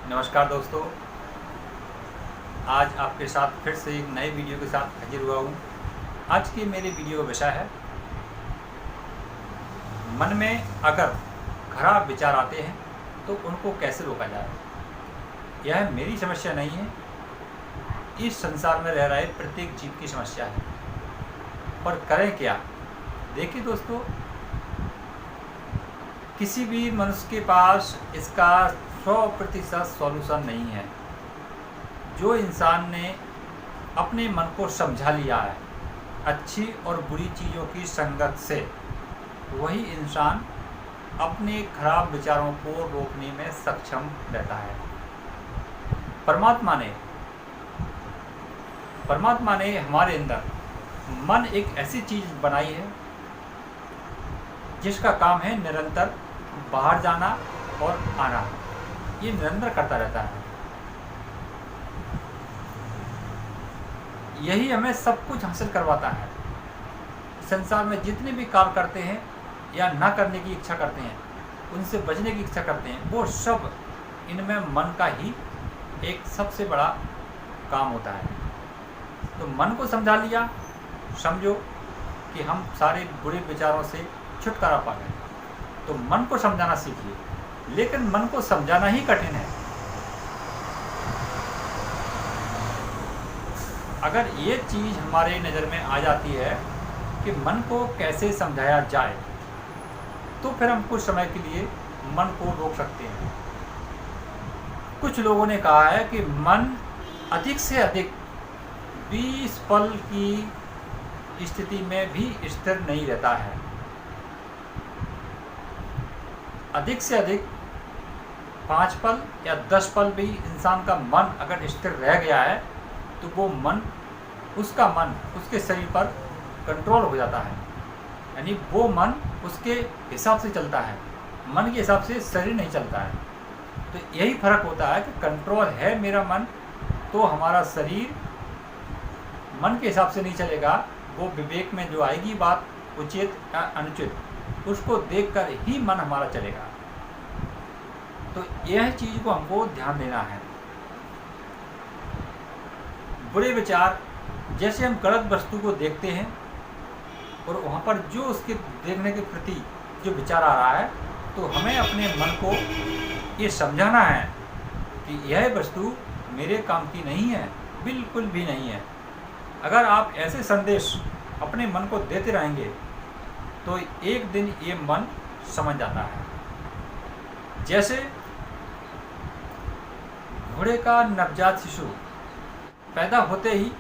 नमस्कार दोस्तों, आज आपके साथ फिर से एक नए वीडियो के साथ हाजिर हुआ हूँ। आज की मेरे वीडियो का विषय है, मन में अगर खराब विचार आते हैं तो उनको कैसे रोका जाए। यह मेरी समस्या नहीं है, इस संसार में रह रहे प्रत्येक जीव की समस्या है। पर करें क्या? देखिए दोस्तों, किसी भी मनुष्य के पास इसका 100% सॉल्यूशन नहीं है। जो इंसान ने अपने मन को समझा लिया है अच्छी और बुरी चीज़ों की संगत से, वही इंसान अपने खराब विचारों को रोकने में सक्षम रहता है। परमात्मा ने हमारे अंदर मन एक ऐसी चीज़ बनाई है जिसका काम है निरंतर बाहर जाना और आना। ये निरंतर करता रहता है। यही हमें सब कुछ हासिल करवाता है। संसार में जितने भी काम करते हैं या ना करने की इच्छा करते हैं, उनसे बचने की इच्छा करते हैं, वो सब इनमें मन का ही एक सबसे बड़ा काम होता है। तो मन को समझा लिया, समझो कि हम सारे बुरे विचारों से छुटकारा पा गए, तो मन को समझाना सीखिए। लेकिन मन को समझाना ही कठिन है। अगर ये चीज़ हमारे नज़र में आ जाती है कि मन को कैसे समझाया जाए, तो फिर हम कुछ समय के लिए मन को रोक सकते हैं। कुछ लोगों ने कहा है कि मन अधिक से अधिक 20 पल की स्थिति में भी स्थिर नहीं रहता है। अधिक से अधिक 5 पल या 10 पल भी इंसान का मन अगर स्थिर रह गया है, तो वो मन उसके शरीर पर कंट्रोल हो जाता है। यानी वो मन उसके हिसाब से चलता है, मन के हिसाब से शरीर नहीं चलता है। तो यही फर्क होता है कि कंट्रोल है मेरा मन, तो हमारा शरीर मन के हिसाब से नहीं चलेगा। वो विवेक में जो आएगी बात, उचित या अनुचित, उसको देखकर ही मन हमारा चलेगा। तो यह चीज़ को हमको ध्यान देना है। बुरे विचार, जैसे हम गलत वस्तु को देखते हैं और वहाँ पर जो उसके देखने के प्रति जो विचार आ रहा है, तो हमें अपने मन को ये समझाना है कि यह वस्तु मेरे काम की नहीं है, बिल्कुल भी नहीं है। अगर आप ऐसे संदेश अपने मन को देते रहेंगे, तो एक दिन ये मन समझ जाता है। जैसे घोड़े का नवजात शिशु पैदा होते ही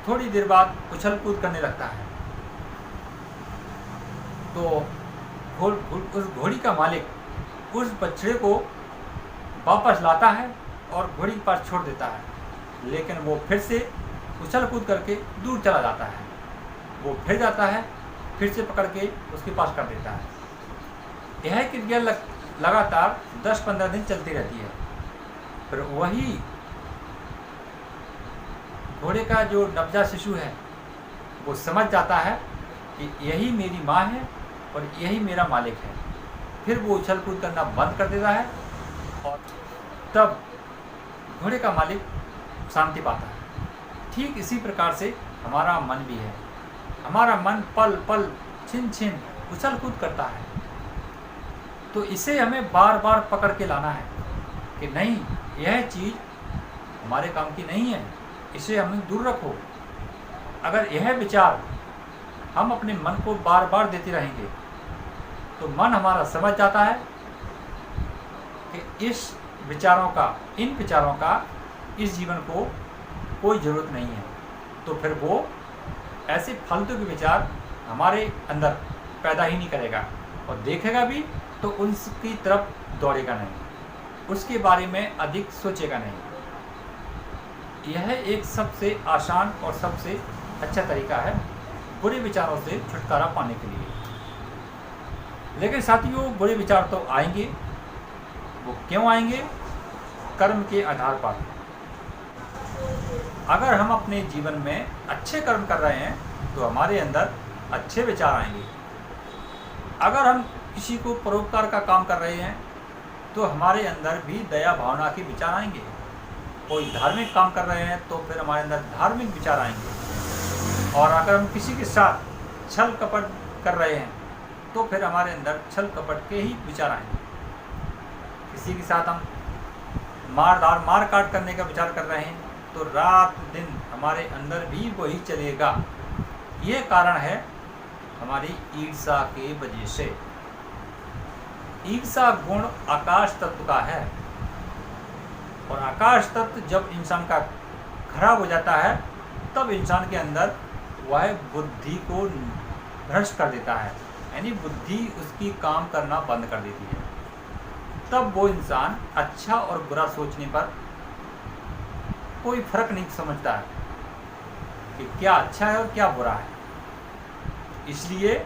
थोड़ी देर बाद उछल कूद करने लगता है, तो उस घोड़ी का मालिक उस बछड़े को वापस लाता है और घोड़ी के पास छोड़ देता है। लेकिन वो फिर से उछल कूद करके दूर चला जाता है। वो फिर जाता है, फिर से पकड़ के उसके पास कर देता है। यह क्रिया लगातार 10-15 दिन चलती रहती है। फिर वही घोड़े का जो नवजात शिशु है, वो समझ जाता है कि यही मेरी माँ है और यही मेरा मालिक है। फिर वो उछल कूद करना बंद कर देता है और तब घोड़े का मालिक शांति पाता है। ठीक इसी प्रकार से हमारा मन भी है। हमारा मन पल पल, छिन छिन उछल कूद करता है। तो इसे हमें बार बार पकड़ के लाना है कि नहीं, यह चीज़ हमारे काम की नहीं है, इसे हमें दूर रखो। अगर यह विचार हम अपने मन को बार बार देते रहेंगे, तो मन हमारा समझ जाता है कि इन विचारों का इस जीवन को कोई ज़रूरत नहीं है। तो फिर वो ऐसे फालतू के विचार हमारे अंदर पैदा ही नहीं करेगा, और देखेगा भी तो उनकी तरफ दौड़ेगा नहीं, उसके बारे में अधिक सोचेगा नहीं। यह एक सबसे आसान और सबसे अच्छा तरीका है बुरे विचारों से छुटकारा पाने के लिए। लेकिन साथियों, बुरे विचार तो आएंगे। वो क्यों आएंगे? कर्म के आधार पर। अगर हम अपने जीवन में अच्छे कर्म कर रहे हैं, तो हमारे अंदर अच्छे विचार आएंगे। अगर हम किसी को परोपकार का काम कर रहे हैं, तो हमारे अंदर भी दया भावना के विचार आएंगे। कोई धार्मिक काम कर रहे हैं तो फिर हमारे अंदर धार्मिक विचार आएंगे। और अगर हम किसी के साथ छल कपट कर रहे हैं तो फिर हमारे अंदर छल कपट के ही विचार आएंगे। किसी के साथ हम मार काट करने का विचार कर रहे हैं तो रात दिन हमारे अंदर भी वही चलेगा। ये कारण है हमारी ईर्ष्या के वजह से। ईर्ष्या गुण आकाश तत्व का है, और आकाश तत्व जब इंसान का खराब हो जाता है तब इंसान के अंदर वह बुद्धि को भ्रष्ट कर देता है, यानी बुद्धि उसकी काम करना बंद कर देती है। तब वो इंसान अच्छा और बुरा सोचने पर कोई फर्क नहीं समझता है कि क्या अच्छा है और क्या बुरा है। इसलिए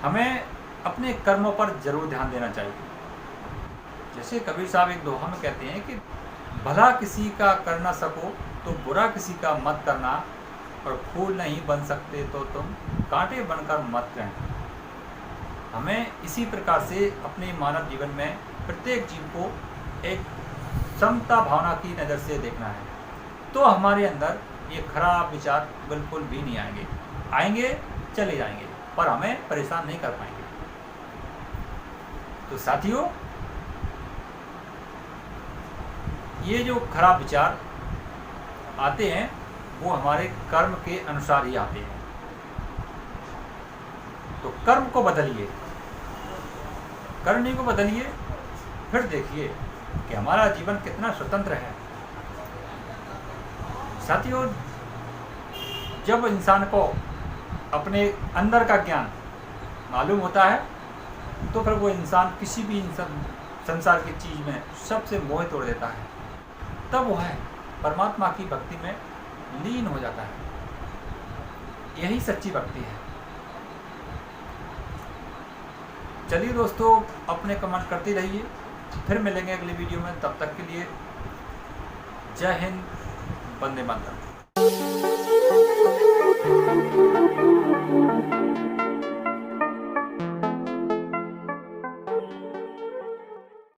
हमें अपने कर्मों पर जरूर ध्यान देना चाहिए। जैसे कबीर साहब एक दोहा में कहते हैं कि भला किसी का कर ना सको तो बुरा किसी का मत करना, और फूल नहीं बन सकते तो तुम कांटे बनकर मत रहना। हमें इसी प्रकार से अपने मानव जीवन में प्रत्येक जीव को एक समता भावना की नज़र से देखना है, तो हमारे अंदर ये खराब विचार बिल्कुल भी नहीं आएंगे चले जाएंगे, पर हमें परेशान नहीं कर पाएंगे। तो साथियों, ये जो खराब विचार आते हैं वो हमारे कर्म के अनुसार ही आते हैं। तो कर्म को बदलिए, करनी को बदलिए, फिर देखिए कि हमारा जीवन कितना स्वतंत्र है। साथियों, जब इंसान को अपने अंदर का ज्ञान मालूम होता है तो फिर वो इंसान किसी भी संसार की चीज़ में सबसे मोह तोड़ देता है। तब वह परमात्मा की भक्ति में लीन हो जाता है। यही सच्ची भक्ति है। चलिए दोस्तों, अपने कमेंट करते रहिए, फिर मिलेंगे अगली वीडियो में। तब तक के लिए जय हिंद, वंदे मातरम।